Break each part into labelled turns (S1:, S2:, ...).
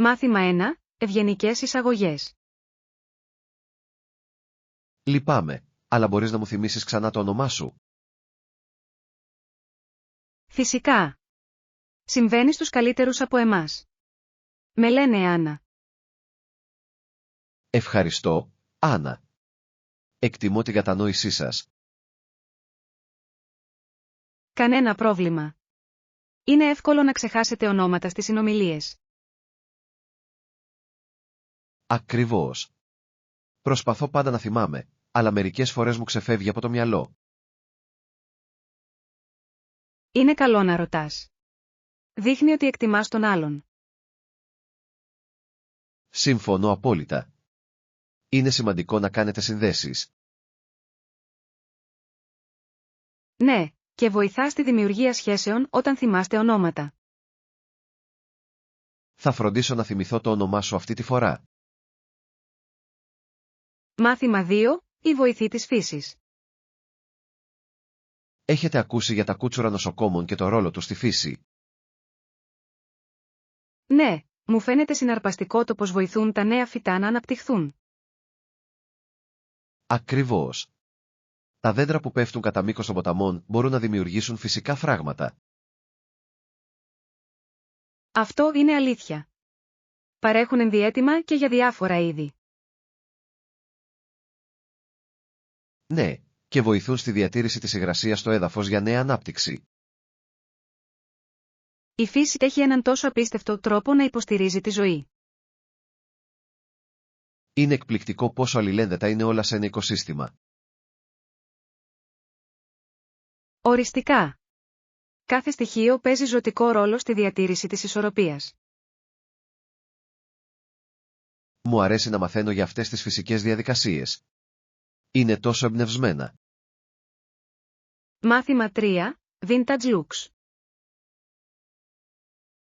S1: Μάθημα 1. Ευγενικές εισαγωγές.
S2: Λυπάμαι, αλλά μπορείς να μου θυμίσεις ξανά το όνομά σου?
S1: Φυσικά. Συμβαίνει στους καλύτερους από εμάς. Με λένε Άννα.
S2: Ευχαριστώ, Άννα. Εκτιμώ την κατανόησή σας.
S1: Κανένα πρόβλημα. Είναι εύκολο να ξεχάσετε ονόματα στις συνομιλίες.
S2: Ακριβώς. Προσπαθώ πάντα να θυμάμαι, αλλά μερικές φορές μου ξεφεύγει από το μυαλό.
S1: Είναι καλό να ρωτάς. Δείχνει ότι εκτιμάς τον άλλον.
S2: Συμφωνώ απόλυτα. Είναι σημαντικό να κάνετε συνδέσεις.
S1: Ναι, και βοηθά στη δημιουργία σχέσεων όταν θυμάστε ονόματα.
S2: Θα φροντίσω να θυμηθώ το όνομά σου αυτή τη φορά.
S1: Μάθημα 2. Η βοηθή της φύσης.
S2: Έχετε ακούσει για τα κούτσουρα νοσοκόμων και το ρόλο τους στη φύση?
S1: Ναι, μου φαίνεται συναρπαστικό το πως βοηθούν τα νέα φυτά να αναπτυχθούν.
S2: Ακριβώς. Τα δέντρα που πέφτουν κατά μήκος των ποταμών μπορούν να δημιουργήσουν φυσικά φράγματα.
S1: Αυτό είναι αλήθεια. Παρέχουν ενδιαίτημα και για διάφορα είδη.
S2: Ναι, και βοηθούν στη διατήρηση της υγρασίας στο έδαφος για νέα ανάπτυξη.
S1: Η φύση έχει έναν τόσο απίστευτο τρόπο να υποστηρίζει τη ζωή.
S2: Είναι εκπληκτικό πόσο αλληλένδετα είναι όλα σε ένα οικοσύστημα.
S1: Οριστικά. Κάθε στοιχείο παίζει ζωτικό ρόλο στη διατήρηση της ισορροπίας.
S2: Μου αρέσει να μαθαίνω για αυτές τις φυσικές διαδικασίες. Είναι τόσο εμπνευσμένα.
S1: Μάθημα 3. Vintage looks.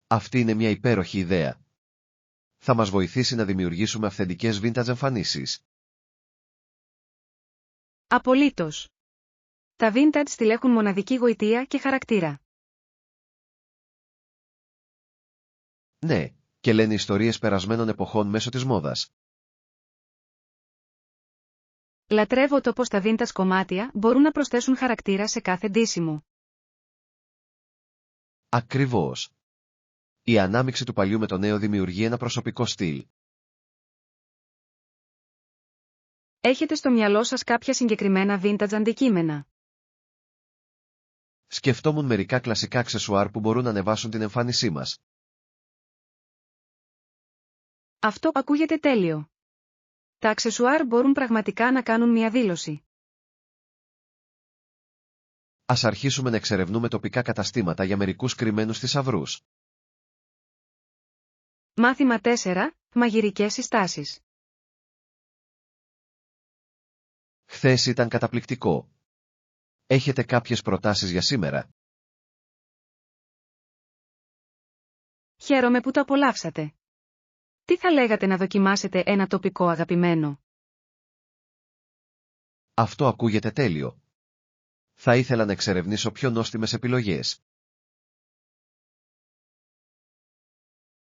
S2: Αυτή είναι μια υπέροχη ιδέα. Θα μας βοηθήσει να δημιουργήσουμε αυθεντικές vintage εμφανίσεις.
S1: Απολύτως. Τα vintage στυλ έχουν μοναδική γοητεία και χαρακτήρα.
S2: Ναι, και λένε ιστορίες περασμένων εποχών μέσω της μόδας.
S1: Λατρεύω το πως τα vintage κομμάτια μπορούν να προσθέσουν χαρακτήρα σε κάθε ντύσιμο.
S2: Ακριβώς. Η ανάμειξη του παλιού με το νέο δημιουργεί ένα προσωπικό στυλ.
S1: Έχετε στο μυαλό σας κάποια συγκεκριμένα vintage αντικείμενα?
S2: Σκεφτόμουν μερικά κλασικά αξεσουάρ που μπορούν να ανεβάσουν την εμφάνισή μας.
S1: Αυτό ακούγεται τέλειο. Τα αξεσουάρ μπορούν πραγματικά να κάνουν μια δήλωση.
S2: Ας αρχίσουμε να εξερευνούμε τοπικά καταστήματα για μερικούς κρυμμένους θησαυρούς.
S1: Μάθημα 4. Μαγειρικές συστάσεις.
S2: Χθες ήταν καταπληκτικό. Έχετε κάποιες προτάσεις για σήμερα?
S1: Χαίρομαι που το απολαύσατε. Τι θα λέγατε να δοκιμάσετε ένα τοπικό αγαπημένο?
S2: Αυτό ακούγεται τέλειο. Θα ήθελα να εξερευνήσω πιο νόστιμες επιλογές.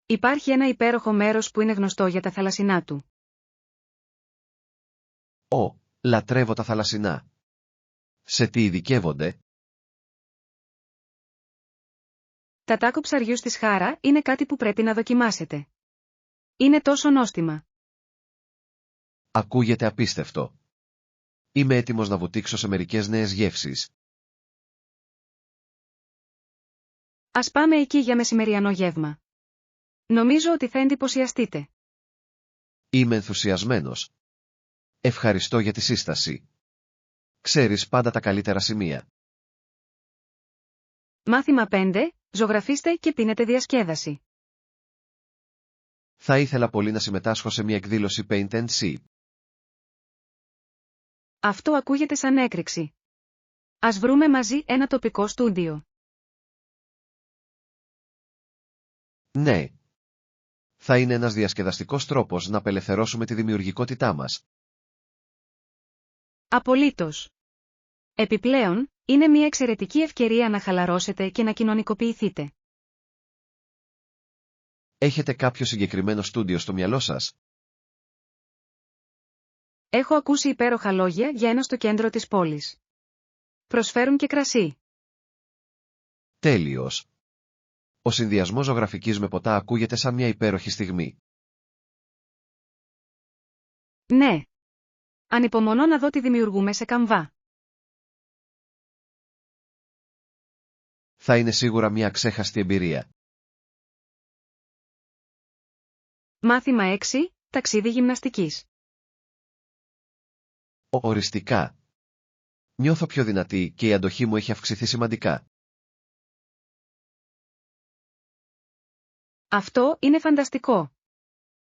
S1: Υπάρχει ένα υπέροχο μέρος που είναι γνωστό για τα θαλασσινά του.
S2: Λατρεύω τα θαλασσινά. Σε τι ειδικεύονται?
S1: Τα τάκο ψαριού στη Σχάρα είναι κάτι που πρέπει να δοκιμάσετε. Είναι τόσο νόστιμα.
S2: Ακούγεται απίστευτο. Είμαι έτοιμος να βουτήξω σε μερικές νέες γεύσεις.
S1: Ας πάμε εκεί για μεσημεριανό γεύμα. Νομίζω ότι θα εντυπωσιαστείτε.
S2: Είμαι ενθουσιασμένος. Ευχαριστώ για τη σύσταση. Ξέρεις πάντα τα καλύτερα σημεία.
S1: Μάθημα 5. Ζωγραφίστε και πίνετε διασκέδαση.
S2: Θα ήθελα πολύ να συμμετάσχω σε μια εκδήλωση Paint and See.
S1: Αυτό ακούγεται σαν έκρηξη. Ας βρούμε μαζί ένα τοπικό στούντιο.
S2: Ναι. Θα είναι ένας διασκεδαστικός τρόπος να απελευθερώσουμε τη δημιουργικότητά μας.
S1: Απολύτως. Επιπλέον, είναι μια εξαιρετική ευκαιρία να χαλαρώσετε και να κοινωνικοποιηθείτε.
S2: Έχετε κάποιο συγκεκριμένο στούντιο στο μυαλό σας?
S1: Έχω ακούσει υπέροχα λόγια για ένα στο κέντρο της πόλης. Προσφέρουν και κρασί.
S2: Τέλειος. Ο συνδυασμός ζωγραφικής με ποτά ακούγεται σαν μια υπέροχη στιγμή.
S1: Ναι. Ανυπομονώ να δω τι δημιουργούμε σε Canva.
S2: Θα είναι σίγουρα μια αξέχαστη εμπειρία.
S1: Μάθημα 6. Ταξίδι γυμναστικής.
S2: Οριστικά. Νιώθω πιο δυνατή και η αντοχή μου έχει αυξηθεί σημαντικά.
S1: Αυτό είναι φανταστικό.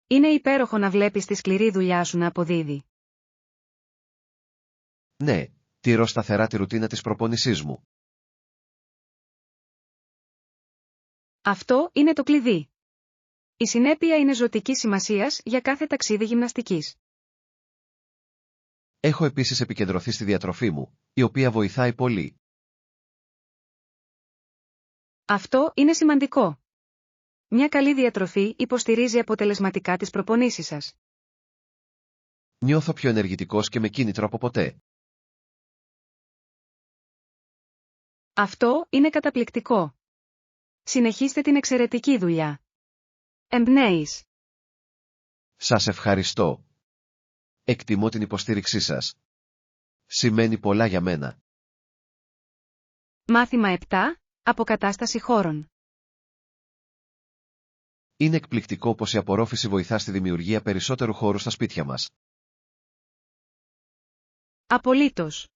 S1: Είναι υπέροχο να βλέπεις τη σκληρή δουλειά σου να αποδίδει.
S2: Ναι, τηρώ σταθερά τη ρουτίνα της προπόνησής μου.
S1: Αυτό είναι το κλειδί. Η συνέπεια είναι ζωτικής σημασίας για κάθε ταξίδι γυμναστικής.
S2: Έχω επίσης επικεντρωθεί στη διατροφή μου, η οποία βοηθάει πολύ.
S1: Αυτό είναι σημαντικό. Μια καλή διατροφή υποστηρίζει αποτελεσματικά τις προπονήσεις σας.
S2: Νιώθω πιο ενεργητικός και με κίνητρο από ποτέ.
S1: Αυτό είναι καταπληκτικό. Συνεχίστε την εξαιρετική δουλειά. Εμπνέεις.
S2: Σας ευχαριστώ. Εκτιμώ την υποστήριξή σας. Σημαίνει πολλά για μένα.
S1: Μάθημα 7. Αποκατάσταση χώρων.
S2: Είναι εκπληκτικό πως η απορρόφηση βοηθά στη δημιουργία περισσότερου χώρου στα σπίτια μας.
S1: Απολύτως.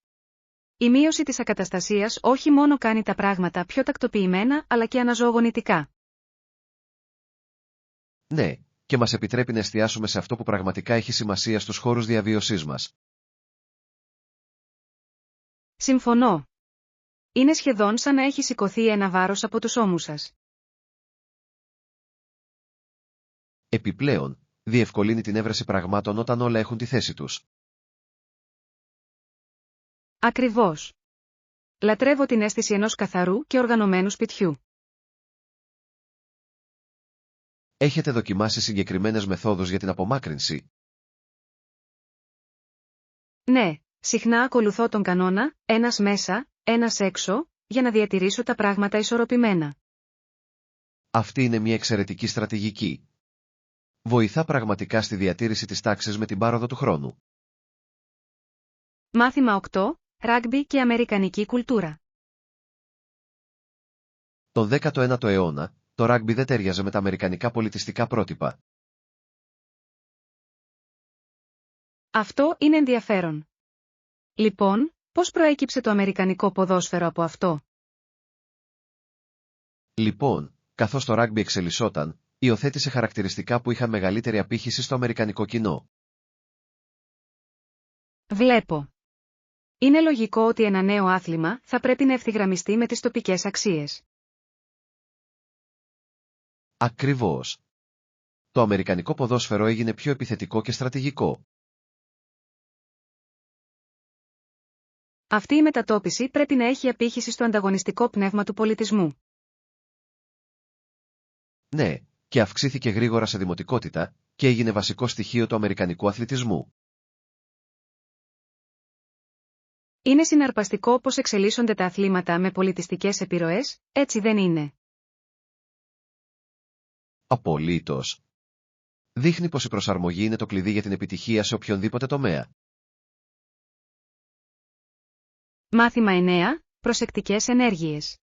S1: Η μείωση της ακαταστασίας όχι μόνο κάνει τα πράγματα πιο τακτοποιημένα αλλά και αναζωογονητικά.
S2: Ναι, και μας επιτρέπει να εστιάσουμε σε αυτό που πραγματικά έχει σημασία στους χώρους διαβίωσής μας.
S1: Συμφωνώ. Είναι σχεδόν σαν να έχει σηκωθεί ένα βάρος από τους ώμους σας.
S2: Επιπλέον, διευκολύνει την έβρεση πραγμάτων όταν όλα έχουν τη θέση τους.
S1: Ακριβώς. Λατρεύω την αίσθηση ενός καθαρού και οργανωμένου σπιτιού.
S2: Έχετε δοκιμάσει συγκεκριμένες μεθόδους για την απομάκρυνση?
S1: Ναι, συχνά ακολουθώ τον κανόνα, ένας μέσα, ένας έξω, για να διατηρήσω τα πράγματα ισορροπημένα.
S2: Αυτή είναι μια εξαιρετική στρατηγική. Βοηθά πραγματικά στη διατήρηση της τάξης με την πάροδο του χρόνου.
S1: Μάθημα 8. Ράγκμπι και αμερικανική κουλτούρα.
S2: Τον 19ο αιώνα, το ράγκμπι δεν τέριαζε με τα αμερικανικά πολιτιστικά πρότυπα.
S1: Αυτό είναι ενδιαφέρον. Λοιπόν, πώς προέκυψε το αμερικανικό ποδόσφαιρο από αυτό?
S2: Λοιπόν, καθώς το ράγκμπι εξελισσόταν, υιοθέτησε χαρακτηριστικά που είχαν μεγαλύτερη απήχηση στο αμερικανικό κοινό.
S1: Βλέπω. Είναι λογικό ότι ένα νέο άθλημα θα πρέπει να ευθυγραμμιστεί με τις τοπικές αξίες.
S2: Ακριβώς. Το αμερικανικό ποδόσφαιρο έγινε πιο επιθετικό και στρατηγικό.
S1: Αυτή η μετατόπιση πρέπει να έχει απήχηση στο ανταγωνιστικό πνεύμα του πολιτισμού.
S2: Ναι, και αυξήθηκε γρήγορα σε δημοτικότητα και έγινε βασικό στοιχείο του αμερικανικού αθλητισμού.
S1: Είναι συναρπαστικό πώς εξελίσσονται τα αθλήματα με πολιτιστικές επιρροές, έτσι δεν είναι?
S2: Απολύτως. Δείχνει πως η προσαρμογή είναι το κλειδί για την επιτυχία σε οποιονδήποτε τομέα.
S1: Μάθημα 9. Προσεκτικές ενέργειες.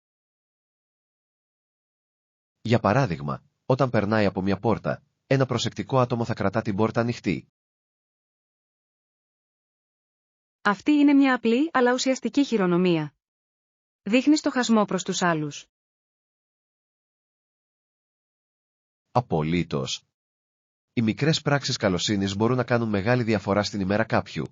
S2: Για παράδειγμα, όταν περνάει από μια πόρτα, ένα προσεκτικό άτομο θα κρατά την πόρτα ανοιχτή.
S1: Αυτή είναι μια απλή αλλά ουσιαστική χειρονομία. Δείχνει στοχασμό προς τους άλλους.
S2: Απολύτως. Οι μικρές πράξεις καλοσύνης μπορούν να κάνουν μεγάλη διαφορά στην ημέρα κάποιου.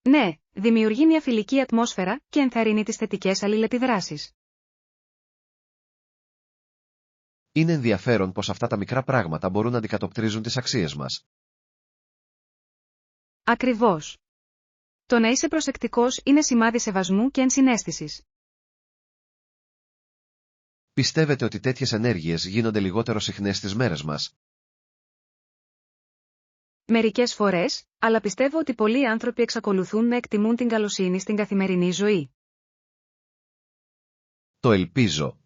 S1: Ναι, δημιουργεί μια φιλική ατμόσφαιρα και ενθαρρύνει τις θετικές αλληλεπιδράσεις.
S2: Είναι ενδιαφέρον πως αυτά τα μικρά πράγματα μπορούν να αντικατοπτρίζουν τις αξίες μας.
S1: Ακριβώς. Το να είσαι προσεκτικός είναι σημάδι σεβασμού και ενσυναίσθησης.
S2: Πιστεύετε ότι τέτοιες ενέργειες γίνονται λιγότερο συχνές στις μέρες μας?
S1: Μερικές φορές, αλλά πιστεύω ότι πολλοί άνθρωποι εξακολουθούν να εκτιμούν την καλοσύνη στην καθημερινή ζωή.
S2: Το ελπίζω.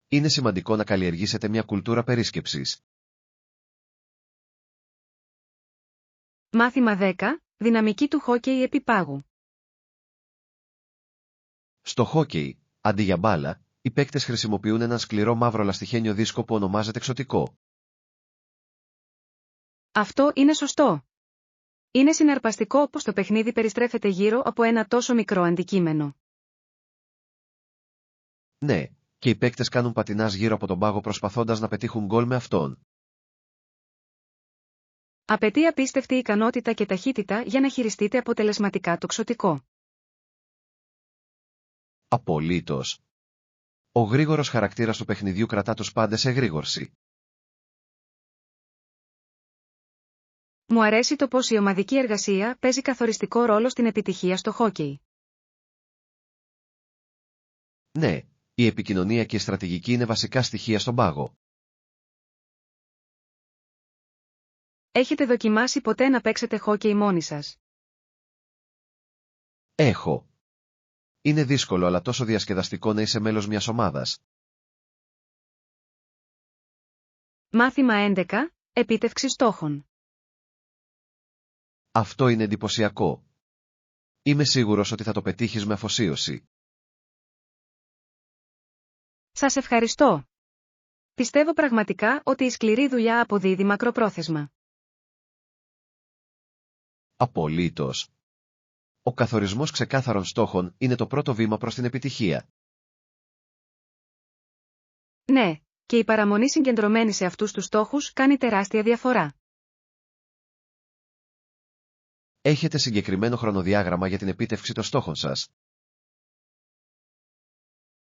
S2: Είναι σημαντικό να καλλιεργήσετε μια κουλτούρα περίσκεψης.
S1: Μάθημα 10. Δυναμική του χόκεϊ επί πάγου.
S2: Στο χόκεϊ, αντί για μπάλα, οι παίκτες χρησιμοποιούν έναν σκληρό μαύρο λαστιχένιο δίσκο που ονομάζεται εξωτικό.
S1: Αυτό είναι σωστό. Είναι συναρπαστικό πως το παιχνίδι περιστρέφεται γύρω από ένα τόσο μικρό αντικείμενο.
S2: Ναι, και οι παίκτες κάνουν πατινάζ γύρω από τον πάγο προσπαθώντας να πετύχουν γκολ με αυτόν.
S1: Απαιτεί απίστευτη ικανότητα και ταχύτητα για να χειριστείτε αποτελεσματικά το ξωτικό.
S2: Απολύτως. Ο γρήγορος χαρακτήρας του παιχνιδιού κρατά τους πάντες σε γρήγορση.
S1: Μου αρέσει το πως η ομαδική εργασία παίζει καθοριστικό ρόλο στην επιτυχία στο χόκεϊ.
S2: Ναι, η επικοινωνία και η στρατηγική είναι βασικά στοιχεία στον πάγο.
S1: Έχετε δοκιμάσει ποτέ να παίξετε χόκεϊ μόνοι σας?
S2: Έχω. Είναι δύσκολο αλλά τόσο διασκεδαστικό να είσαι μέλος μιας ομάδας.
S1: Μάθημα 11. Επίτευξη στόχων.
S2: Αυτό είναι εντυπωσιακό. Είμαι σίγουρος ότι θα το πετύχεις με αφοσίωση.
S1: Σας ευχαριστώ. Πιστεύω πραγματικά ότι η σκληρή δουλειά αποδίδει μακροπρόθεσμα.
S2: Απολύτως. Ο καθορισμός ξεκάθαρων στόχων είναι το πρώτο βήμα προς την επιτυχία.
S1: Ναι, και η παραμονή συγκεντρωμένη σε αυτούς τους στόχους κάνει τεράστια διαφορά.
S2: Έχετε συγκεκριμένο χρονοδιάγραμμα για την επίτευξη των στόχων σας?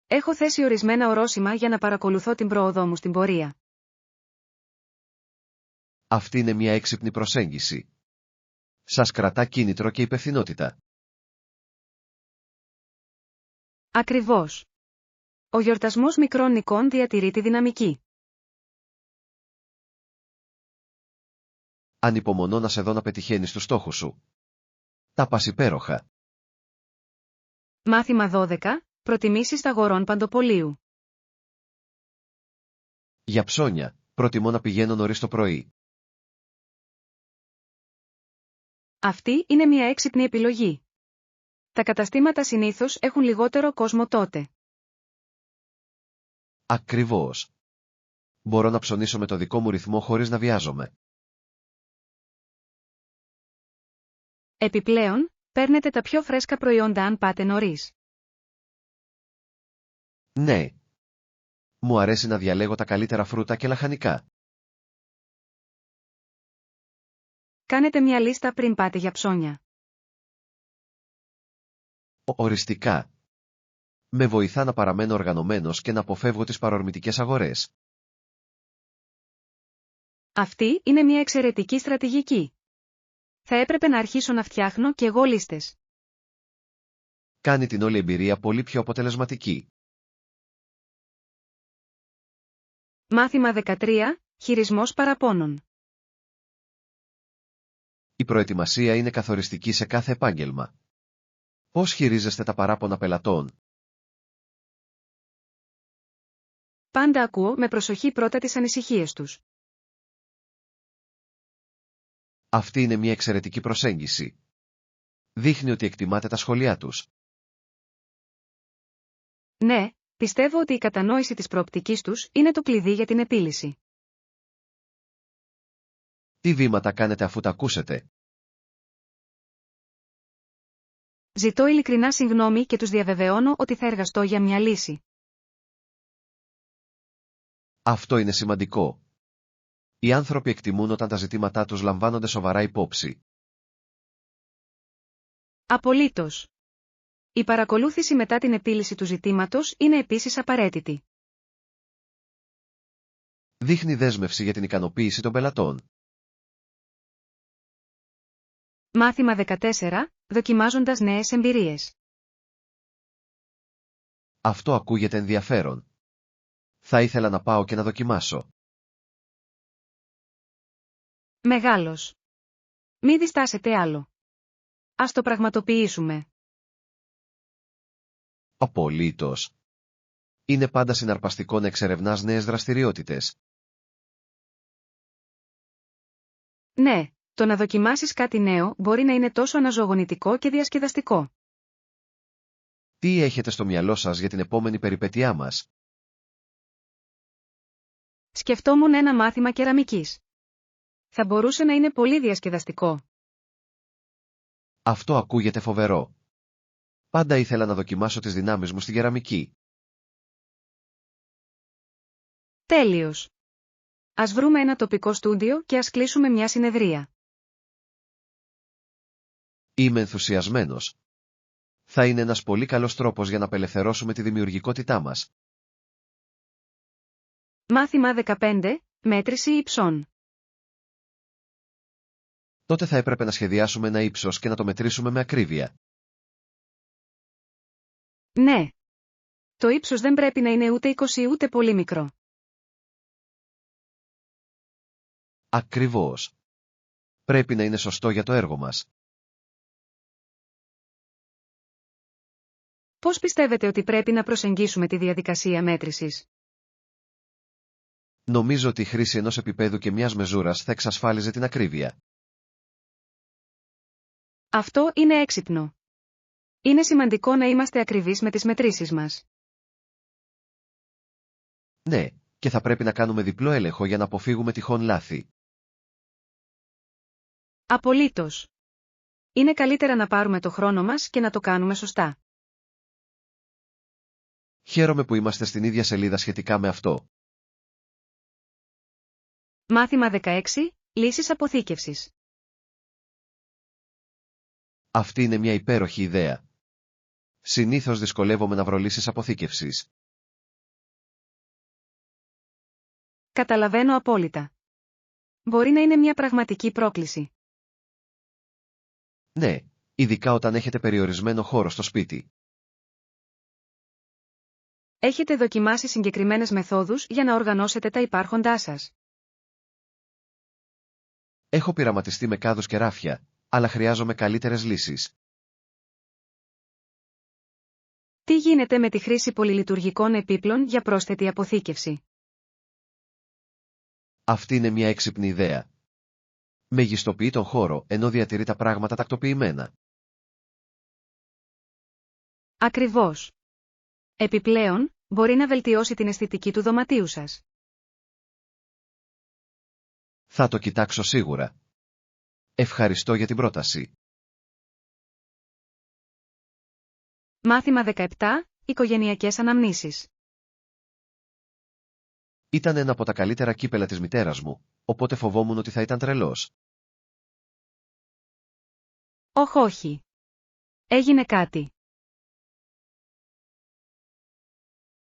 S1: Έχω θέσει ορισμένα ορόσημα για να παρακολουθώ την πρόοδό μου στην πορεία.
S2: Αυτή είναι μια έξυπνη προσέγγιση. Σας κρατά κίνητρο και υπευθυνότητα.
S1: Ακριβώς. Ο γιορτασμός μικρών νικών διατηρεί τη δυναμική.
S2: Ανυπομονώ να σε δω να πετυχαίνεις τους στόχους σου. Τα πας υπέροχα.
S1: Μάθημα 12. Προτιμήσεις αγορών παντοπολίου.
S2: Για ψώνια, προτιμώ να πηγαίνω νωρίς το πρωί.
S1: Αυτή είναι μια έξυπνη επιλογή. Τα καταστήματα συνήθως έχουν λιγότερο κόσμο τότε.
S2: Ακριβώς. Μπορώ να ψωνίσω με το δικό μου ρυθμό χωρίς να βιάζομαι.
S1: Επιπλέον, παίρνετε τα πιο φρέσκα προϊόντα αν πάτε νωρίς.
S2: Ναι. Μου αρέσει να διαλέγω τα καλύτερα φρούτα και λαχανικά.
S1: Κάνετε μια λίστα πριν πάτε για ψώνια.
S2: Οριστικά. Με βοηθά να παραμένω οργανωμένος και να αποφεύγω τις παρορμητικές αγορές.
S1: Αυτή είναι μια εξαιρετική στρατηγική. Θα έπρεπε να αρχίσω να φτιάχνω κι εγώ λίστες.
S2: Κάνει την όλη εμπειρία πολύ πιο αποτελεσματική.
S1: Μάθημα 13. Χειρισμός παραπώνων.
S2: Η προετοιμασία είναι καθοριστική σε κάθε επάγγελμα. Πώς χειρίζεστε τα παράπονα πελατών?
S1: Πάντα ακούω με προσοχή πρώτα τις ανησυχίες τους.
S2: Αυτή είναι μια εξαιρετική προσέγγιση. Δείχνει ότι εκτιμάτε τα σχόλιά τους.
S1: Ναι, πιστεύω ότι η κατανόηση της προοπτικής τους είναι το κλειδί για την επίλυση.
S2: Τι βήματα κάνετε αφού τα ακούσετε?
S1: Ζητώ ειλικρινά συγγνώμη και τους διαβεβαιώνω ότι θα εργαστώ για μια λύση.
S2: Αυτό είναι σημαντικό. Οι άνθρωποι εκτιμούν όταν τα ζητήματά τους λαμβάνονται σοβαρά υπόψη.
S1: Απολύτως. Η παρακολούθηση μετά την επίλυση του ζητήματος είναι επίσης απαραίτητη.
S2: Δείχνει δέσμευση για την ικανοποίηση των πελατών.
S1: Μάθημα 14. Δοκιμάζοντας νέες εμπειρίες.
S2: Αυτό ακούγεται ενδιαφέρον. Θα ήθελα να πάω και να δοκιμάσω.
S1: Μεγάλος. Μη διστάσετε άλλο. Ας το πραγματοποιήσουμε.
S2: Απολύτως. Είναι πάντα συναρπαστικό να εξερευνάς νέες δραστηριότητες.
S1: Ναι, το να δοκιμάσεις κάτι νέο μπορεί να είναι τόσο αναζωογονητικό και διασκεδαστικό.
S2: Τι έχετε στο μυαλό σας για την επόμενη περιπέτειά μας?
S1: Σκεφτόμουν ένα μάθημα κεραμικής. Θα μπορούσε να είναι πολύ διασκεδαστικό.
S2: Αυτό ακούγεται φοβερό. Πάντα ήθελα να δοκιμάσω τις δυνάμεις μου στη κεραμική.
S1: Τέλειος. Ας βρούμε ένα τοπικό στούντιο και ας κλείσουμε μια συνεδρία.
S2: Είμαι ενθουσιασμένος. Θα είναι ένας πολύ καλός τρόπος για να απελευθερώσουμε τη δημιουργικότητά μας.
S1: Μάθημα 15. Μέτρηση υψών.
S2: Τότε θα έπρεπε να σχεδιάσουμε ένα ύψος και να το μετρήσουμε με ακρίβεια.
S1: Ναι. Το ύψος δεν πρέπει να είναι ούτε 20 ούτε πολύ μικρό.
S2: Ακριβώς. Πρέπει να είναι σωστό για το έργο μας.
S1: Πώς πιστεύετε ότι πρέπει να προσεγγίσουμε τη διαδικασία μέτρησης?
S2: Νομίζω ότι η χρήση ενός επίπεδου και μιας μεζούρας θα εξασφάλιζε την ακρίβεια.
S1: Αυτό είναι έξυπνο. Είναι σημαντικό να είμαστε ακριβείς με τις μετρήσεις μας.
S2: Ναι, και θα πρέπει να κάνουμε διπλό έλεγχο για να αποφύγουμε τυχόν λάθη.
S1: Απολύτως. Είναι καλύτερα να πάρουμε το χρόνο μας και να το κάνουμε σωστά.
S2: Χαίρομαι που είμαστε στην ίδια σελίδα σχετικά με αυτό.
S1: Μάθημα 16. Λύσεις αποθήκευσης.
S2: Αυτή είναι μια υπέροχη ιδέα. Συνήθως δυσκολεύομαι να βρω λύσεις αποθήκευσης.
S1: Καταλαβαίνω απόλυτα. Μπορεί να είναι μια πραγματική πρόκληση.
S2: Ναι, ειδικά όταν έχετε περιορισμένο χώρο στο σπίτι.
S1: Έχετε δοκιμάσει συγκεκριμένες μεθόδους για να οργανώσετε τα υπάρχοντά σας?
S2: Έχω πειραματιστεί με κάδους και ράφια, αλλά χρειάζομαι καλύτερες λύσεις.
S1: Τι γίνεται με τη χρήση πολυλειτουργικών επίπλων για πρόσθετη αποθήκευση?
S2: Αυτή είναι μια έξυπνη ιδέα. Μεγιστοποιεί τον χώρο ενώ διατηρεί τα πράγματα τακτοποιημένα.
S1: Ακριβώς. Επιπλέον, μπορεί να βελτιώσει την αισθητική του δωματίου σας.
S2: Θα το κοιτάξω σίγουρα. Ευχαριστώ για την πρόταση.
S1: Μάθημα 17. Οικογενειακές αναμνήσεις.
S2: Ήταν ένα από τα καλύτερα κύπελα της μητέρας μου, οπότε φοβόμουν ότι θα ήταν τρελός.
S1: Όχι. Έγινε κάτι.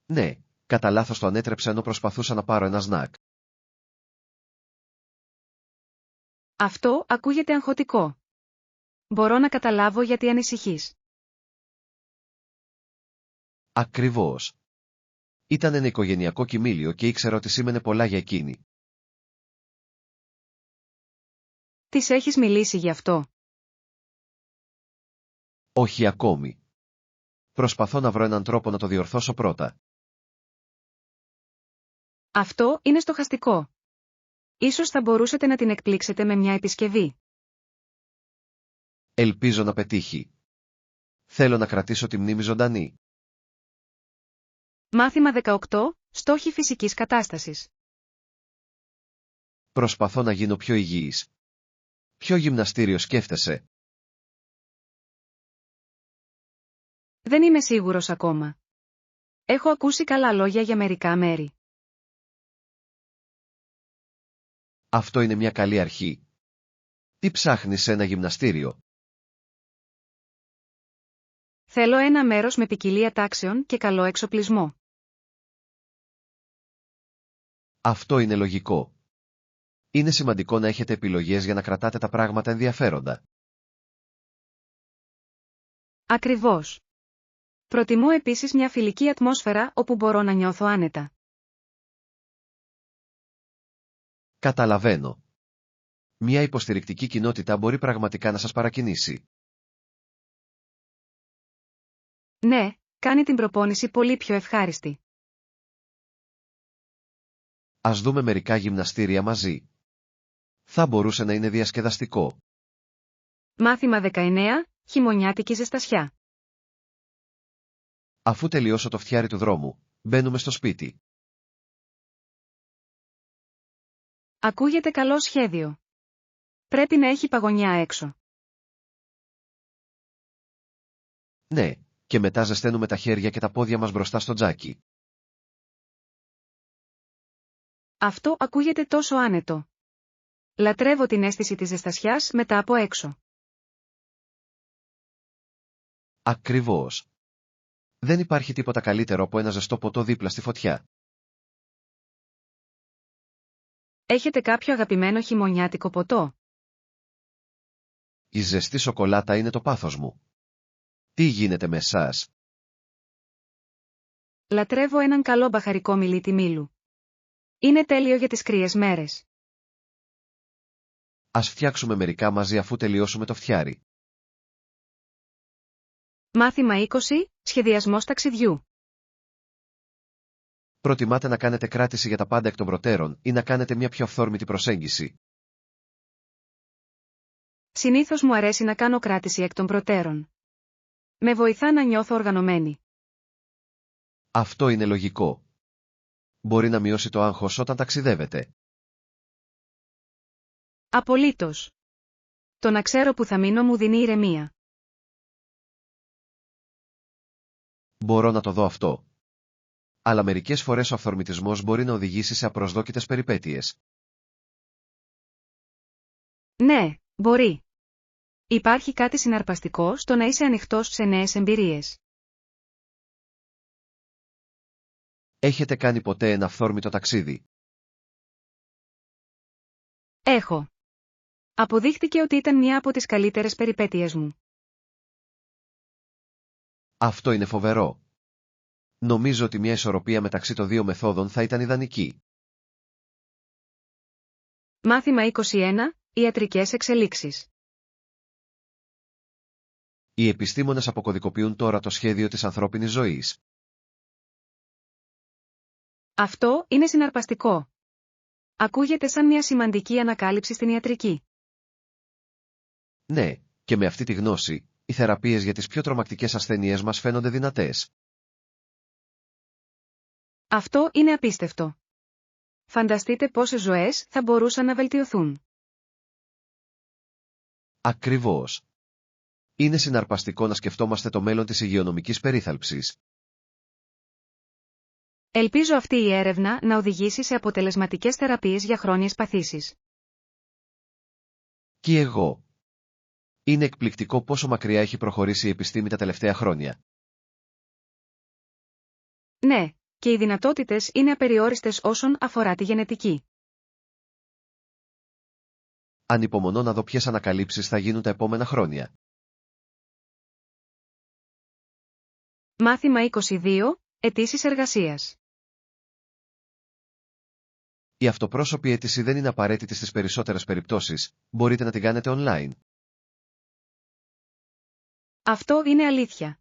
S2: Ναι, κατά λάθος το ανέτρεψα ενώ προσπαθούσα να πάρω ένα σνακ.
S1: Αυτό ακούγεται αγχωτικό. Μπορώ να καταλάβω γιατί ανησυχείς.
S2: Ακριβώς. Ήταν ένα οικογενειακό κοιμήλιο και ήξερα ότι σήμαινε πολλά για εκείνη.
S1: Της έχεις μιλήσει γι' αυτό?
S2: Όχι ακόμη. Προσπαθώ να βρω έναν τρόπο να το διορθώσω πρώτα.
S1: Αυτό είναι στοχαστικό. Ίσως θα μπορούσατε να την εκπλήξετε με μια επισκευή.
S2: Ελπίζω να πετύχει. Θέλω να κρατήσω τη μνήμη ζωντανή.
S1: Μάθημα 18. Στόχοι φυσικής κατάστασης.
S2: Προσπαθώ να γίνω πιο υγιής. Ποιο γυμναστήριο σκέφτεσαι?
S1: Δεν είμαι σίγουρος ακόμα. Έχω ακούσει καλά λόγια για μερικά μέρη.
S2: Αυτό είναι μια καλή αρχή. Τι ψάχνεις σε ένα γυμναστήριο?
S1: Θέλω ένα μέρος με ποικιλία τάξεων και καλό εξοπλισμό.
S2: Αυτό είναι λογικό. Είναι σημαντικό να έχετε επιλογές για να κρατάτε τα πράγματα ενδιαφέροντα.
S1: Ακριβώς. Προτιμώ επίσης μια φιλική ατμόσφαιρα όπου μπορώ να νιώθω άνετα.
S2: Καταλαβαίνω. Μια υποστηρικτική κοινότητα μπορεί πραγματικά να σας παρακινήσει.
S1: Ναι, κάνει την προπόνηση πολύ πιο ευχάριστη.
S2: Ας δούμε μερικά γυμναστήρια μαζί. Θα μπορούσε να είναι διασκεδαστικό.
S1: Μάθημα 19, χειμωνιάτικη ζεστασιά.
S2: Αφού τελειώσω το φτιάρι του δρόμου, μπαίνουμε στο σπίτι.
S1: Ακούγεται καλό σχέδιο. Πρέπει να έχει παγωνιά έξω.
S2: Ναι, και μετά ζεσταίνουμε τα χέρια και τα πόδια μας μπροστά στο τζάκι.
S1: Αυτό ακούγεται τόσο άνετο. Λατρεύω την αίσθηση της ζεστασιάς μετά από έξω.
S2: Ακριβώς. Δεν υπάρχει τίποτα καλύτερο από ένα ζεστό ποτό δίπλα στη φωτιά.
S1: Έχετε κάποιο αγαπημένο χειμωνιάτικο ποτό?
S2: Η ζεστή σοκολάτα είναι το πάθος μου. Τι γίνεται με εσάς?
S1: Λατρεύω έναν καλό μπαχαρικό μιλίτη μήλου. Είναι τέλειο για τις κρύες μέρες.
S2: Ας φτιάξουμε μερικά μαζί αφού τελειώσουμε το φτιάρι.
S1: Μάθημα 20, σχεδιασμός ταξιδιού.
S2: Προτιμάτε να κάνετε κράτηση για τα πάντα εκ των προτέρων ή να κάνετε μια πιο αυθόρμητη προσέγγιση?
S1: Συνήθως μου αρέσει να κάνω κράτηση εκ των προτέρων. Με βοηθά να νιώθω οργανωμένη.
S2: Αυτό είναι λογικό. Μπορεί να μειώσει το άγχος όταν ταξιδεύετε.
S1: Απολύτως. Το να ξέρω που θα μείνω μου δίνει ηρεμία.
S2: Μπορώ να το δω αυτό. Αλλά μερικές φορές ο αυθορμητισμός μπορεί να οδηγήσει σε απροσδόκητες περιπέτειες.
S1: Ναι, μπορεί. Υπάρχει κάτι συναρπαστικό στο να είσαι ανοιχτός σε νέες εμπειρίες.
S2: Έχετε κάνει ποτέ ένα αυθόρμητο ταξίδι?
S1: Έχω. Αποδείχτηκε ότι ήταν μια από τις καλύτερες περιπέτειες μου.
S2: Αυτό είναι φοβερό. Νομίζω ότι μια ισορροπία μεταξύ των δύο μεθόδων θα ήταν ιδανική.
S1: Μάθημα 21, ιατρικές εξελίξεις.
S2: Οι επιστήμονες αποκωδικοποιούν τώρα το σχέδιο της ανθρώπινης ζωής.
S1: Αυτό είναι συναρπαστικό. Ακούγεται σαν μια σημαντική ανακάλυψη στην ιατρική.
S2: Ναι, και με αυτή τη γνώση, οι θεραπείες για τις πιο τρομακτικές ασθένειές μας φαίνονται δυνατές.
S1: Αυτό είναι απίστευτο. Φανταστείτε πόσες ζωές θα μπορούσαν να βελτιωθούν.
S2: Ακριβώς. Είναι συναρπαστικό να σκεφτόμαστε το μέλλον της υγειονομικής περίθαλψης.
S1: Ελπίζω αυτή η έρευνα να οδηγήσει σε αποτελεσματικές θεραπείες για χρόνιες παθήσεις.
S2: Και εγώ. Είναι εκπληκτικό πόσο μακριά έχει προχωρήσει η επιστήμη τα τελευταία χρόνια.
S1: Ναι, και οι δυνατότητες είναι απεριόριστες όσον αφορά τη γενετική.
S2: Ανυπομονώ να δω ποιες ανακαλύψεις θα γίνουν τα επόμενα χρόνια.
S1: Μάθημα 22, αιτήσεις εργασίας.
S2: Η αυτοπρόσωπη αίτηση δεν είναι απαραίτητη στις περισσότερες περιπτώσεις, μπορείτε να την κάνετε online.
S1: Αυτό είναι αλήθεια.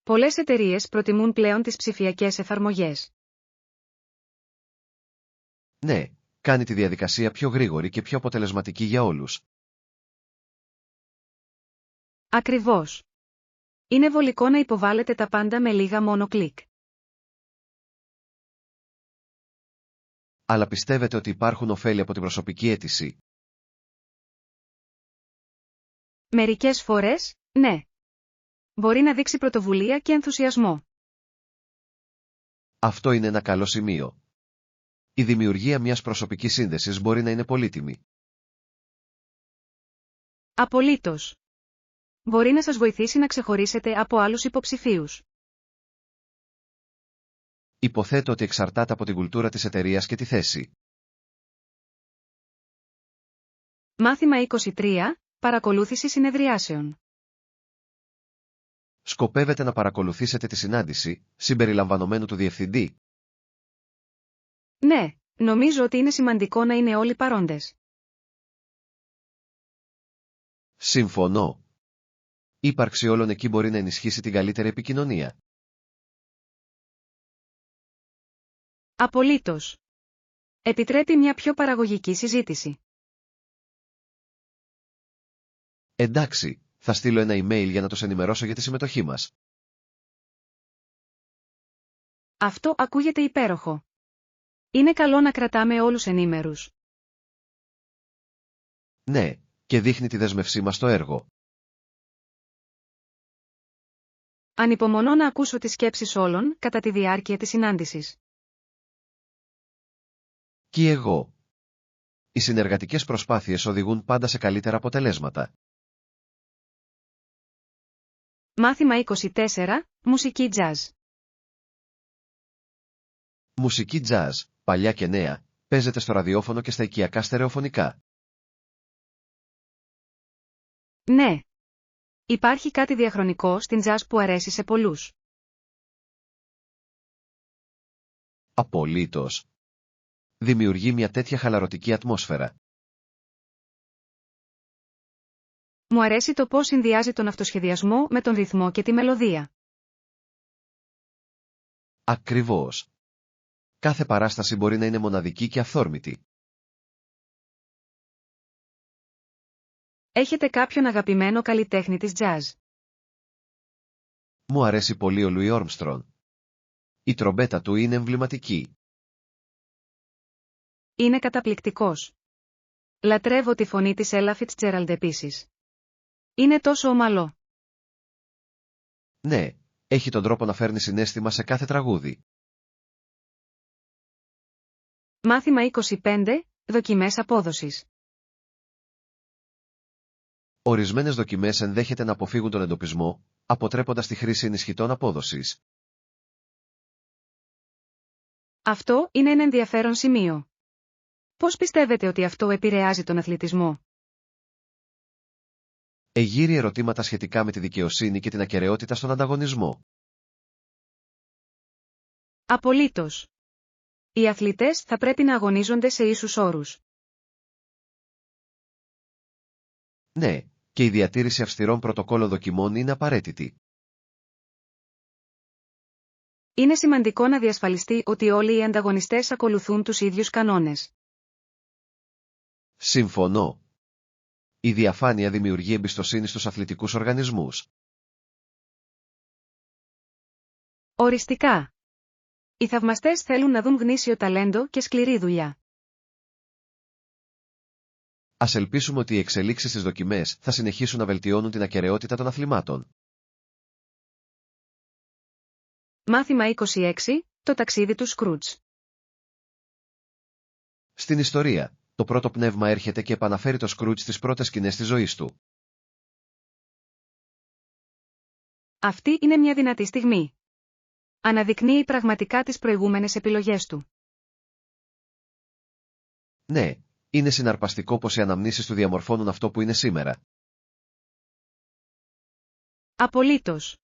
S1: Πολλές εταιρείες προτιμούν πλέον τις ψηφιακές εφαρμογές.
S2: Ναι, κάνει τη διαδικασία πιο γρήγορη και πιο αποτελεσματική για όλους.
S1: Ακριβώς. Είναι βολικό να υποβάλλετε τα πάντα με λίγα μόνο κλικ.
S2: Αλλά πιστεύετε ότι υπάρχουν ωφέλη από την προσωπική αίτηση?
S1: Μερικές φορές, ναι. Μπορεί να δείξει πρωτοβουλία και ενθουσιασμό.
S2: Αυτό είναι ένα καλό σημείο. Η δημιουργία μιας προσωπικής σύνδεσης μπορεί να είναι πολύτιμη.
S1: Απολύτως. Μπορεί να σας βοηθήσει να ξεχωρίσετε από άλλους υποψηφίους.
S2: Υποθέτω ότι εξαρτάται από την κουλτούρα της εταιρείας και τη θέση.
S1: Μάθημα 23, παρακολούθηση συνεδριάσεων.
S2: Σκοπεύετε να παρακολουθήσετε τη συνάντηση, συμπεριλαμβανομένου του διευθυντή?
S1: Ναι, Νομίζω ότι είναι σημαντικό να είναι όλοι παρόντες.
S2: Συμφωνώ. Η ύπαρξη όλων εκεί μπορεί να ενισχύσει την καλύτερη επικοινωνία.
S1: Απολύτως. Επιτρέπει μια πιο παραγωγική συζήτηση.
S2: Εντάξει, θα στείλω ένα email για να τους ενημερώσω για τη συμμετοχή μας.
S1: Αυτό ακούγεται υπέροχο. Είναι καλό να κρατάμε όλους ενήμερους.
S2: Ναι, και δείχνει τη δέσμευσή μας στο έργο.
S1: Ανυπομονώ να ακούσω τις σκέψεις όλων κατά τη διάρκεια της συνάντησης.
S2: Και εγώ. Οι συνεργατικές προσπάθειες οδηγούν πάντα σε καλύτερα αποτελέσματα.
S1: Μάθημα 24. Μουσική jazz.
S2: Μουσική jazz, παλιά και νέα, παίζεται στο ραδιόφωνο και στα οικιακά στερεοφωνικά.
S1: Ναι. Υπάρχει κάτι διαχρονικό στην jazz που αρέσει σε πολλούς.
S2: Απολύτως. Δημιουργεί μια τέτοια χαλαρωτική ατμόσφαιρα.
S1: Μου αρέσει το πώς συνδυάζει τον αυτοσχεδιασμό με τον ρυθμό και τη μελωδία.
S2: Ακριβώς. Κάθε παράσταση μπορεί να είναι μοναδική και αυθόρμητη.
S1: Έχετε κάποιον αγαπημένο καλλιτέχνη της jazz?
S2: Μου αρέσει πολύ ο Λουί Όρμστρον. Η τρομπέτα του είναι εμβληματική.
S1: Είναι καταπληκτικός. Λατρεύω τη φωνή της Ella Fitzgerald επίσης. Είναι τόσο ομαλό.
S2: Ναι, έχει τον τρόπο να φέρνει συναίσθημα σε κάθε τραγούδι.
S1: Μάθημα 25. Δοκιμές απόδοσης.
S2: Ορισμένες δοκιμές ενδέχεται να αποφύγουν τον εντοπισμό, αποτρέποντας τη χρήση ενισχυτών απόδοσης.
S1: Αυτό είναι ένα ενδιαφέρον σημείο. Πώς πιστεύετε ότι αυτό επηρεάζει τον αθλητισμό?
S2: Εγείρει ερωτήματα σχετικά με τη δικαιοσύνη και την ακεραιότητα στον ανταγωνισμό.
S1: Απολύτως. Οι αθλητές θα πρέπει να αγωνίζονται σε ίσους όρους.
S2: Ναι, και η διατήρηση αυστηρών πρωτοκόλων δοκιμών είναι απαραίτητη.
S1: Είναι σημαντικό να διασφαλιστεί ότι όλοι οι ανταγωνιστές ακολουθούν τους ίδιους κανόνες.
S2: Συμφωνώ. Η διαφάνεια δημιουργεί εμπιστοσύνη στους αθλητικούς οργανισμούς.
S1: Οριστικά. Οι θαυμαστές θέλουν να δουν γνήσιο ταλέντο και σκληρή δουλειά.
S2: Ας ελπίσουμε ότι οι εξελίξεις στις δοκιμές θα συνεχίσουν να βελτιώνουν την ακεραιότητα των αθλημάτων.
S1: Μάθημα 26. Το ταξίδι του Σκρούτζ.
S2: Στην ιστορία, το πρώτο πνεύμα έρχεται και επαναφέρει το Σκρούτζ στις πρώτες σκηνές της ζωής του.
S1: Αυτή είναι μια δυνατή στιγμή. Αναδεικνύει πραγματικά τις προηγούμενες επιλογές του.
S2: Ναι, είναι συναρπαστικό πως οι αναμνήσεις του διαμορφώνουν αυτό που είναι σήμερα.
S1: Απολύτως.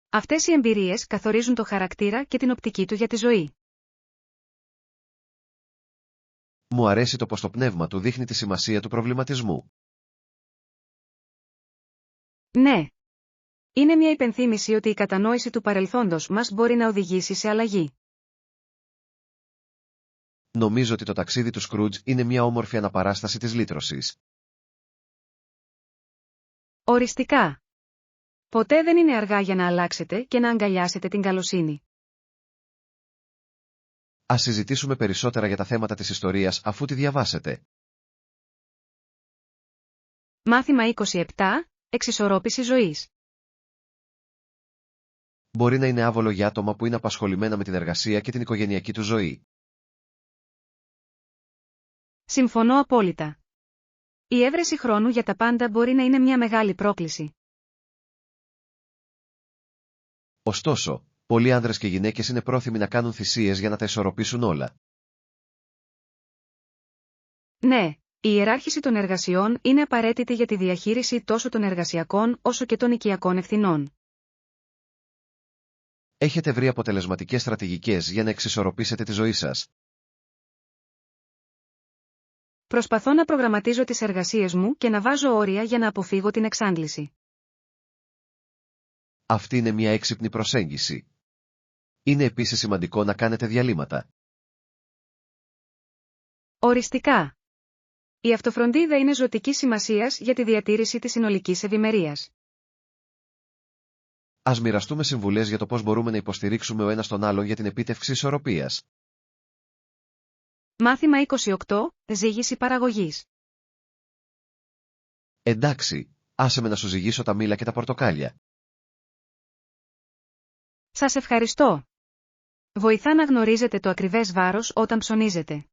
S1: Αυτές οι εμπειρίες καθορίζουν το χαρακτήρα και την οπτική του για τη ζωή.
S2: Μου αρέσει το πως το πνεύμα του δείχνει τη σημασία του προβληματισμού.
S1: Ναι. Είναι μια υπενθύμηση ότι η κατανόηση του παρελθόντος μας μπορεί να οδηγήσει σε αλλαγή.
S2: Νομίζω ότι το ταξίδι του Σκρούτζ είναι μια όμορφη αναπαράσταση της λύτρωσης.
S1: Οριστικά. Ποτέ δεν είναι αργά για να αλλάξετε και να αγκαλιάσετε την καλοσύνη.
S2: Ας συζητήσουμε περισσότερα για τα θέματα της ιστορίας αφού τη διαβάσετε.
S1: Μάθημα 27. Εξισορρόπηση ζωής.
S2: Μπορεί να είναι άβολο για άτομα που είναι απασχολημένα με την εργασία και την οικογενειακή του ζωή.
S1: Συμφωνώ απόλυτα. Η έβρεση χρόνου για τα πάντα μπορεί να είναι μια μεγάλη πρόκληση.
S2: Ωστόσο, πολλοί άνδρες και γυναίκες είναι πρόθυμοι να κάνουν θυσίες για να τα ισορροπήσουν όλα.
S1: Ναι, η ιεράρχηση των εργασιών είναι απαραίτητη για τη διαχείριση τόσο των εργασιακών όσο και των οικιακών ευθυνών.
S2: Έχετε βρει αποτελεσματικές στρατηγικές για να εξισορροπήσετε τη ζωή σας?
S1: Προσπαθώ να προγραμματίζω τις εργασίες μου και να βάζω όρια για να αποφύγω την εξάντληση.
S2: Αυτή είναι μια έξυπνη προσέγγιση. Είναι επίσης σημαντικό να κάνετε διαλύματα.
S1: Οριστικά. Η αυτοφροντίδα είναι ζωτικής σημασίας για τη διατήρηση της συνολικής ευημερίας.
S2: Ας μοιραστούμε συμβουλές για το πώς μπορούμε να υποστηρίξουμε ο ένας τον άλλον για την επίτευξη ισορροπίας.
S1: Μάθημα 28. Ζύγιση παραγωγής.
S2: Εντάξει, άσε με να σου ζυγίσω τα μήλα και τα πορτοκάλια.
S1: Σας ευχαριστώ. Βοηθά να γνωρίζετε το ακριβές βάρος όταν ψωνίζετε.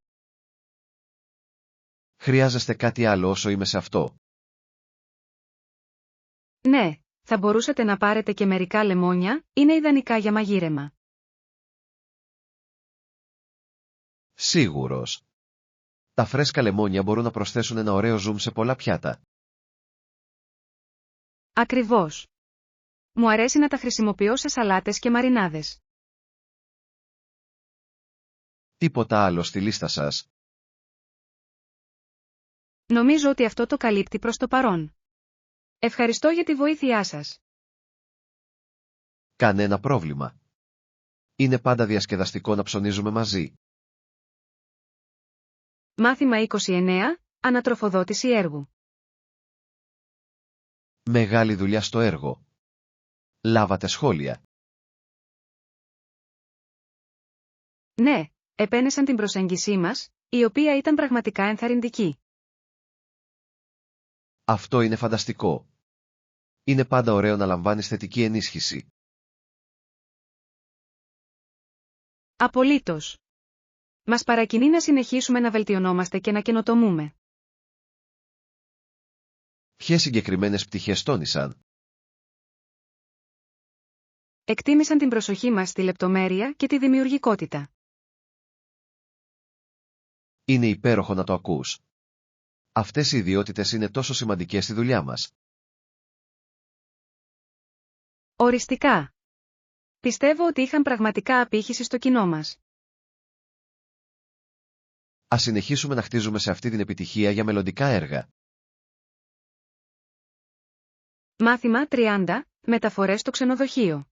S2: Χρειάζεστε κάτι άλλο όσο είμαι σε αυτό?
S1: Ναι, θα μπορούσατε να πάρετε και μερικά λεμόνια, είναι ιδανικά για μαγείρεμα.
S2: Σίγουρος. Τα φρέσκα λεμόνια μπορούν να προσθέσουν ένα ωραίο ζουμ σε πολλά πιάτα.
S1: Ακριβώς. Μου αρέσει να τα χρησιμοποιώ σε σαλάτες και μαρινάδες.
S2: Τίποτα άλλο στη λίστα σας?
S1: Νομίζω ότι αυτό το καλύπτει προς το παρόν. Ευχαριστώ για τη βοήθειά σας.
S2: Κανένα πρόβλημα. Είναι πάντα διασκεδαστικό να ψωνίζουμε μαζί.
S1: Μάθημα 29. Ανατροφοδότηση έργου.
S2: Μεγάλη δουλειά στο έργο. Λάβατε σχόλια?
S1: Ναι, επένεσαν την προσέγγισή μας, η οποία ήταν πραγματικά ενθαρρυντική.
S2: Αυτό είναι φανταστικό. Είναι πάντα ωραίο να λαμβάνεις θετική ενίσχυση.
S1: Απολύτως. Μας παρακινεί να συνεχίσουμε να βελτιωνόμαστε και να καινοτομούμε.
S2: Ποιες συγκεκριμένες πτυχές τόνισαν?
S1: Εκτίμησαν την προσοχή μας στη λεπτομέρεια και τη δημιουργικότητα.
S2: Είναι υπέροχο να το ακούς. Αυτές οι ιδιότητες είναι τόσο σημαντικές στη δουλειά μας.
S1: Οριστικά. Πιστεύω ότι είχαν πραγματικά απήχηση στο κοινό μας.
S2: Ας συνεχίσουμε να χτίζουμε σε αυτή την επιτυχία για μελλοντικά έργα.
S1: Μάθημα 30. Μεταφορές στο ξενοδοχείο.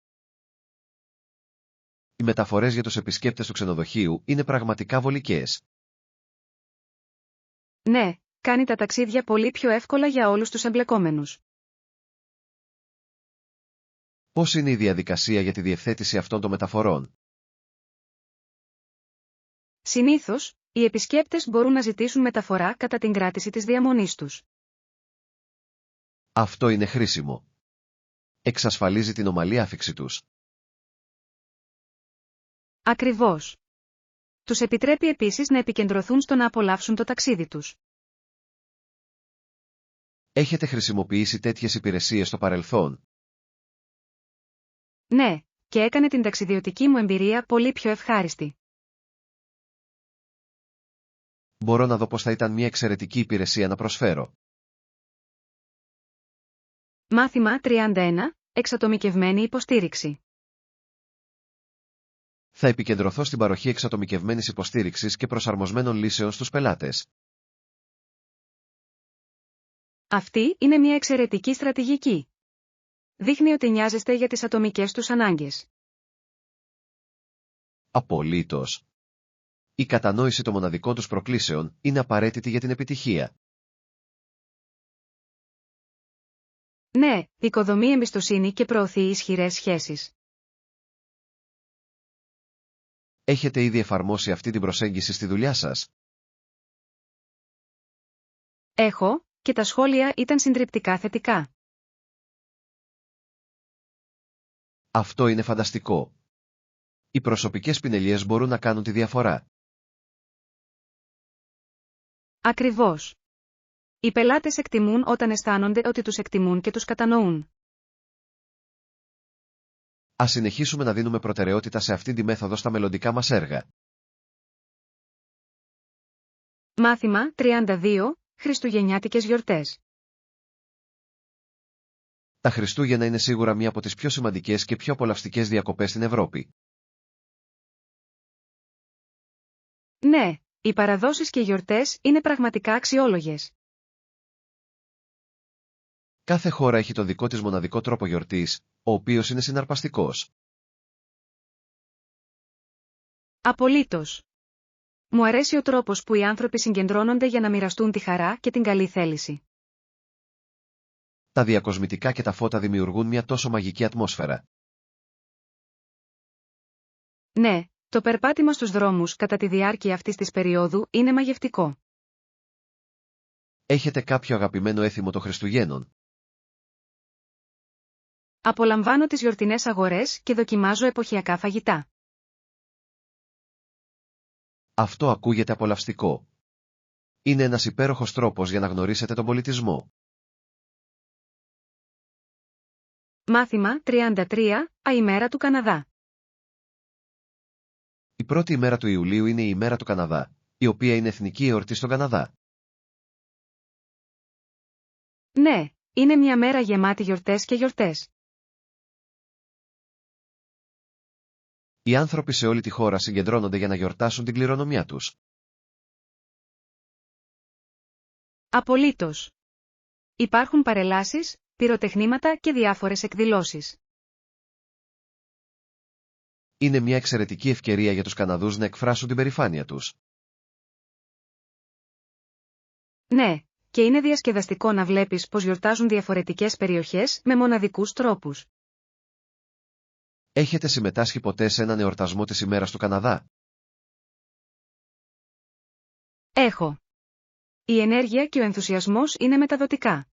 S2: Οι μεταφορές για τους επισκέπτες του ξενοδοχείου είναι πραγματικά βολικές.
S1: Ναι, κάνει τα ταξίδια πολύ πιο εύκολα για όλους τους εμπλεκόμενους.
S2: Πώς είναι η διαδικασία για τη διευθέτηση αυτών των μεταφορών?
S1: Συνήθως, οι επισκέπτες μπορούν να ζητήσουν μεταφορά κατά την κράτηση της διαμονής τους.
S2: Αυτό είναι χρήσιμο. Εξασφαλίζει την ομαλή άφιξη τους.
S1: Ακριβώς. Τους επιτρέπει επίσης να επικεντρωθούν στο να απολαύσουν το ταξίδι τους.
S2: Έχετε χρησιμοποιήσει τέτοιες υπηρεσίες στο παρελθόν?
S1: Ναι, και έκανε την ταξιδιωτική μου εμπειρία πολύ πιο ευχάριστη.
S2: Μπορώ να δω πως θα ήταν μια εξαιρετική υπηρεσία να προσφέρω.
S1: Μάθημα 31. Εξατομικευμένη υποστήριξη.
S2: Θα επικεντρωθώ στην παροχή εξατομικευμένης υποστήριξης και προσαρμοσμένων λύσεων στους πελάτες.
S1: Αυτή είναι μια εξαιρετική στρατηγική. Δείχνει ότι νοιάζεστε για τις ατομικές τους ανάγκες.
S2: Απολύτως. Η κατανόηση των μοναδικών τους προκλήσεων είναι απαραίτητη για την επιτυχία.
S1: Ναι, οικοδομεί εμπιστοσύνη και προωθεί ισχυρές σχέσεις.
S2: Έχετε ήδη εφαρμόσει αυτή την προσέγγιση στη δουλειά σας?
S1: Έχω, και τα σχόλια ήταν συντριπτικά θετικά.
S2: Αυτό είναι φανταστικό. Οι προσωπικές πινελιές μπορούν να κάνουν τη διαφορά.
S1: Ακριβώς. Οι πελάτες εκτιμούν όταν αισθάνονται ότι τους εκτιμούν και τους κατανοούν.
S2: Ας συνεχίσουμε να δίνουμε προτεραιότητα σε αυτήν τη μέθοδο στα μελλοντικά μας έργα.
S1: Μάθημα 32. Χριστουγεννιάτικες γιορτές.
S2: Τα Χριστούγεννα είναι σίγουρα μία από τις πιο σημαντικές και πιο απολαυστικές διακοπές στην Ευρώπη.
S1: Ναι, Οι παραδόσεις και γιορτές είναι πραγματικά αξιόλογες.
S2: Κάθε χώρα έχει το δικό της μοναδικό τρόπο γιορτής, ο οποίος είναι συναρπαστικός.
S1: Απολύτως. Μου αρέσει ο τρόπος που οι άνθρωποι συγκεντρώνονται για να μοιραστούν τη χαρά και την καλή θέληση.
S2: Τα διακοσμητικά και τα φώτα δημιουργούν μια τόσο μαγική ατμόσφαιρα.
S1: Ναι, το περπάτημα στους δρόμους κατά τη διάρκεια αυτής της περίοδου είναι μαγευτικό.
S2: Έχετε κάποιο αγαπημένο έθιμο των Χριστουγέννων?
S1: Απολαμβάνω τις γιορτινές αγορές και δοκιμάζω εποχιακά φαγητά.
S2: Αυτό ακούγεται απολαυστικό. Είναι ένας υπέροχος τρόπος για να γνωρίσετε τον πολιτισμό.
S1: Μάθημα 33, ημέρα του Καναδά.
S2: Η πρώτη ημέρα του Ιουλίου είναι η ημέρα του Καναδά, η οποία είναι εθνική εορτή στον Καναδά.
S1: Ναι, είναι μια μέρα γεμάτη γιορτές και γιορτές.
S2: Οι άνθρωποι σε όλη τη χώρα συγκεντρώνονται για να γιορτάσουν την κληρονομιά τους.
S1: Απολύτως. Υπάρχουν παρελάσεις, πυροτεχνήματα και διάφορες εκδηλώσεις.
S2: Είναι μια εξαιρετική ευκαιρία για τους Καναδούς να εκφράσουν την περηφάνεια τους.
S1: Ναι, και είναι διασκεδαστικό να βλέπεις πως γιορτάζουν διαφορετικές περιοχές με μοναδικούς τρόπους.
S2: Έχετε συμμετάσχει ποτέ σε έναν εορτασμό της ημέρας του Καναδά?
S1: Έχω. Η ενέργεια και ο ενθουσιασμός είναι μεταδοτικά.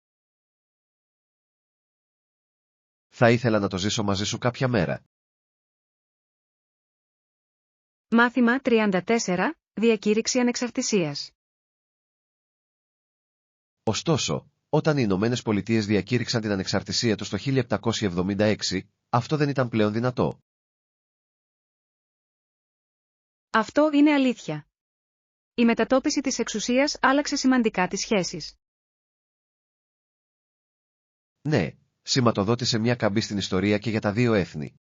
S2: Θα ήθελα να το ζήσω μαζί σου κάποια μέρα.
S1: Μάθημα 34, Διακήρυξη Ανεξαρτησίας.
S2: Ωστόσο, όταν οι Ηνωμένες Πολιτείες διακήρυξαν την ανεξαρτησία τους το 1776, αυτό δεν ήταν πλέον δυνατό.
S1: Αυτό είναι αλήθεια. Η μετατόπιση της εξουσίας άλλαξε σημαντικά τις σχέσεις.
S2: Ναι, σηματοδότησε μια καμπή στην ιστορία και για τα δύο έθνη.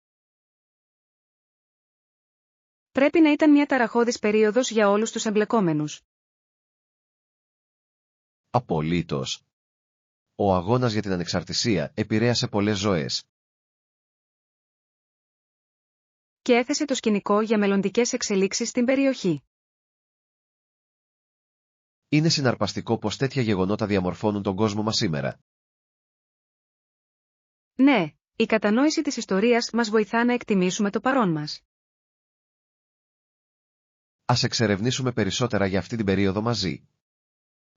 S1: Πρέπει να ήταν μια ταραχώδης περίοδος για όλους τους εμπλεκόμενους.
S2: Απολύτως. Ο αγώνας για την ανεξαρτησία επηρέασε πολλές ζωές.
S1: Και έθεσε το σκηνικό για μελλοντικές εξελίξεις στην περιοχή.
S2: Είναι συναρπαστικό πως τέτοια γεγονότα διαμορφώνουν τον κόσμο μας σήμερα.
S1: Ναι, η κατανόηση της ιστορίας μας βοηθά να εκτιμήσουμε το παρόν μας.
S2: Ας εξερευνήσουμε περισσότερα για αυτή την περίοδο μαζί.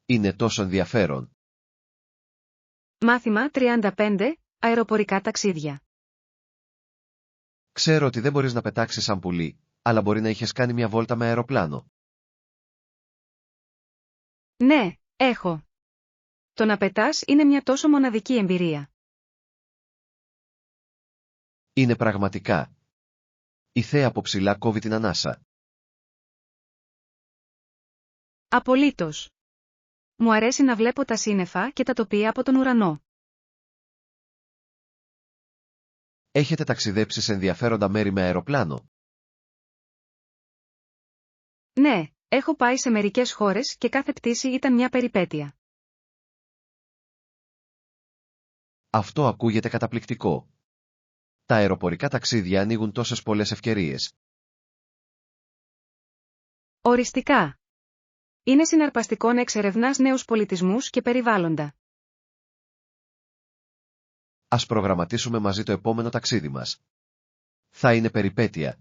S2: Είναι τόσο ενδιαφέρον.
S1: Μάθημα 35, Αεροπορικά ταξίδια.
S2: Ξέρω ότι δεν μπορείς να πετάξεις σαν πουλί, αλλά μπορεί να είχες κάνει μια βόλτα με αεροπλάνο.
S1: Ναι, έχω. Το να πετάς είναι μια τόσο μοναδική εμπειρία.
S2: Είναι πραγματικά. Η θέα από ψηλά κόβει την ανάσα.
S1: Απολύτως. Μου αρέσει να βλέπω τα σύννεφα και τα τοπία από τον ουρανό.
S2: Έχετε ταξιδέψει σε ενδιαφέροντα μέρη με αεροπλάνο?
S1: Ναι, έχω πάει σε μερικές χώρες και κάθε πτήση ήταν μια περιπέτεια.
S2: Αυτό ακούγεται καταπληκτικό. Τα αεροπορικά ταξίδια ανοίγουν τόσες πολλές ευκαιρίες.
S1: Οριστικά. Είναι συναρπαστικό να εξερευνάς νέους πολιτισμούς και περιβάλλοντα.
S2: Ας προγραμματίσουμε μαζί το επόμενο ταξίδι μας. Θα είναι περιπέτεια.